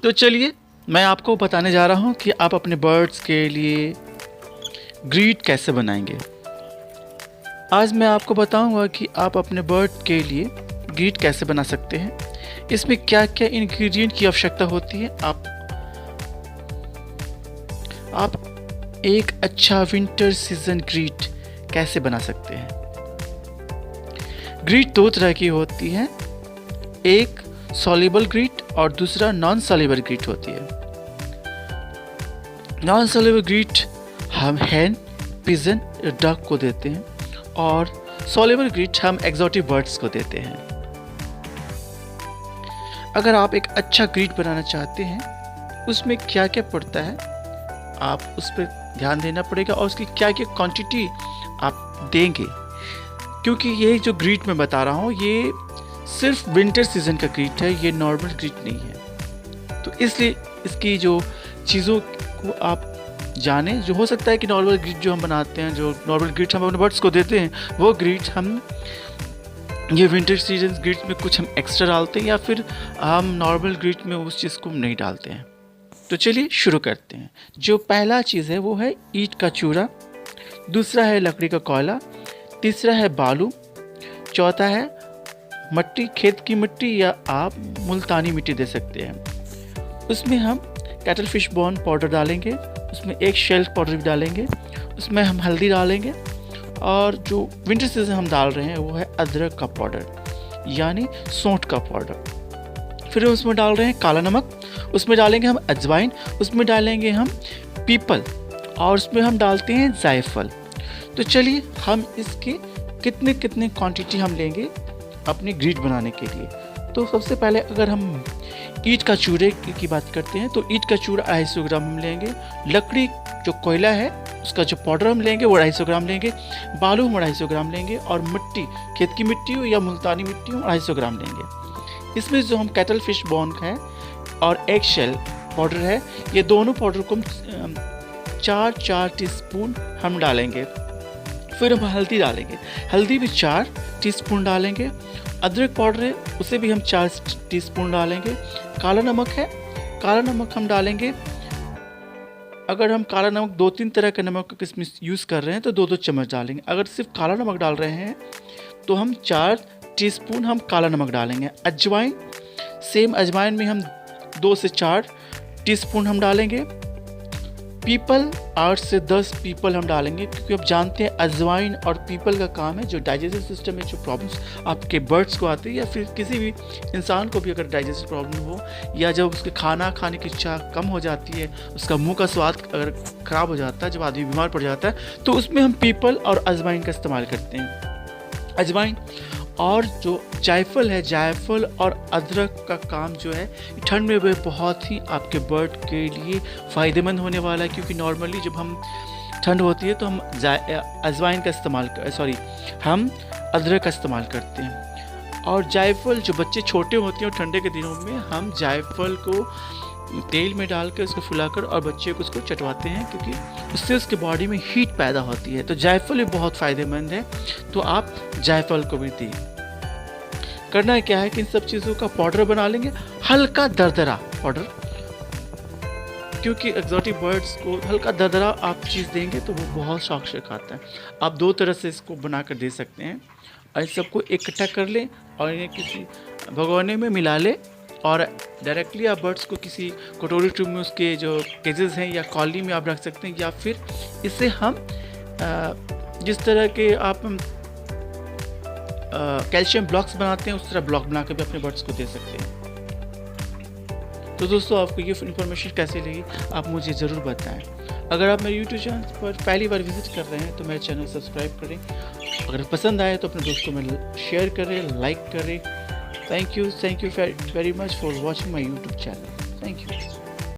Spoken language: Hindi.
तो चलिए मैं आपको बताने जा रहा हूँ कि आप अपने बर्ड्स के लिए ग्रीट कैसे बनाएंगे। आज मैं आपको बताऊंगा कि आप अपने बर्ड के लिए ग्रीट कैसे बना सकते हैं, इसमें क्या क्या इंग्रेडिएंट की आवश्यकता होती है। आप एक अच्छा विंटर सीजन ग्रीट कैसे बना सकते हैं। ग्रीट दो तरह की होती है, एक सॉल्युबल ग्रीट और दूसरा नॉन सॉल्युबल ग्रीट होती है। नॉन सॉल्युबल ग्रीट हम हैन, पिजन, डक को देते हैं और सॉल्युबल ग्रीट हम एक्सोटिक बर्ड्स को देते हैं। अगर आप एक अच्छा ग्रीट बनाना चाहते हैं, उसमें क्या क्या पड़ता है आप उस पर ध्यान देना पड़ेगा और उसकी क्या क्या क्वांटिटी आप देंगे, क्योंकि ये जो ग्रीट मैं बता रहा हूँ ये सिर्फ विंटर सीजन का ग्रीट है, ये नॉर्मल ग्रीट नहीं है। तो इसलिए इसकी जो चीज़ों को आप जाने, जो हो सकता है कि नॉर्मल ग्रीट जो हम बनाते हैं, जो नॉर्मल ग्रीट हम अपने बर्ड्स को देते हैं, वो ग्रीट हम ये विंटर सीजन ग्रीट में कुछ हम एक्स्ट्रा डालते हैं या फिर हम नॉर्मल ग्रीट में उस चीज़ को नहीं डालते हैं। तो चलिए शुरू करते हैं। जो पहला चीज़ है वो है ईंट का चूरा, दूसरा है लकड़ी का कोयला, तीसरा है बालू, चौथा है मिट्टी, खेत की मिट्टी या आप मुल्तानी मिट्टी दे सकते हैं। उसमें हम कैटल फिश बोन पाउडर डालेंगे, उसमें एक शेल्फ पाउडर भी डालेंगे, उसमें हम हल्दी डालेंगे और जो विंटर सीजन हम डाल रहे हैं वो है अदरक का पाउडर यानी सौंठ का पाउडर। फिर उसमें डाल रहे हैं काला नमक, उसमें डालेंगे हम अजवाइन, उसमें डालेंगे हम पीपल और उसमें हम डालते हैं जायफल। तो चलिए हम इसके कितने कितने क्वांटिटी हम लेंगे अपने ग्रीट बनाने के लिए। तो सबसे पहले अगर हम ईंट का चूरे की बात करते हैं तो ईंट का चूरा 250 ग्राम हम लेंगे, लकड़ी जो कोयला है उसका जो पाउडर हम लेंगे वो 250 ग्राम लेंगे, बालू हम 250 ग्राम लेंगे और मिट्टी, खेत की मिट्टी हो या मुल्तानी मिट्टी हो, 250 ग्राम लेंगे। इसमें जो हम कैटल फिश बोन है और एग शेल पाउडर है, ये दोनों पाउडर को हम 4 टीस्पून हम डालेंगे। फिर हम हल्दी डालेंगे, हल्दी भी 4 टीस्पून डालेंगे। अदरक पाउडर है उसे भी हम 4 टीस्पून डालेंगे। काला नमक है, काला नमक हम डालेंगे, अगर हम काला नमक 2-3 तरह के नमक का किस्म यूज़ कर रहे हैं तो 2-2 चम्मच डालेंगे। अगर सिर्फ काला नमक डाल रहे हैं तो हम 4 टीस्पून हम काला नमक डालेंगे। अजवाइन, सेम अजवाइन में हम 2 से 4 टीस्पून हम डालेंगे। पीपल 8 से 10 पीपल हम डालेंगे, क्योंकि आप जानते हैं अजवाइन और पीपल का काम है जो डाइजेस्टिव सिस्टम में जो प्रॉब्लम्स आपके बर्ड्स को आती है या फिर किसी भी इंसान को भी अगर डाइजेस्टिव प्रॉब्लम हो या जब उसके खाना खाने की इच्छा कम हो जाती है, उसका मुंह का स्वाद अगर ख़राब हो जाता है, जब आदमी बीमार पड़ जाता है, तो उसमें हम पीपल और अजवाइन का इस्तेमाल करते हैं। अजवाइन और जो जायफल है, जायफल और अदरक का काम जो है ठंड में वह बहुत ही आपके बर्ड के लिए फ़ायदेमंद होने वाला है, क्योंकि नॉर्मली जब हम ठंड होती है तो हम अजवाइन का इस्तेमाल हम अदरक का इस्तेमाल करते हैं। और जायफल, जो बच्चे छोटे होते हैं और ठंडे के दिनों में हम जायफल को तेल में डाल के उसको फुलाकर और बच्चे को उसको चटवाते हैं, क्योंकि उससे उसके बॉडी में हीट पैदा होती है। तो जायफल भी बहुत फ़ायदेमंद है, तो आप जायफल को भी दें। करना क्या है कि इन सब चीज़ों का पाउडर बना लेंगे, हल्का दरदरा पाउडर, क्योंकि एक्सोटिक बर्ड्स को हल्का दरदरा आप चीज़ देंगे तो वो बहुत शौक से खाता है। आप 2 तरह से इसको बना कर दे सकते हैं। और इस सबको इकट्ठा कर लें और इन्हें किसी भगोने में मिला लें और डायरेक्टली आप बर्ड्स को किसी कटोरी ट्यूब में उसके जो केजेस हैं या कॉली में आप रख सकते हैं, या फिर इसे हम जिस तरह के आप कैल्शियम ब्लॉक्स बनाते हैं उस तरह ब्लॉक बना कर भी अपने बर्ड्स को दे सकते हैं। तो दोस्तों आपको ये इन्फॉर्मेशन कैसी लगी आप मुझे ज़रूर बताएं। अगर आप मेरे YouTube चैनल पर पहली बार विजिट कर रहे हैं तो मेरे चैनल सब्सक्राइब करें, अगर पसंद आए तो अपने दोस्तों में शेयर करें, लाइक करें। Thank you very much for watching my YouTube channel. Thank you.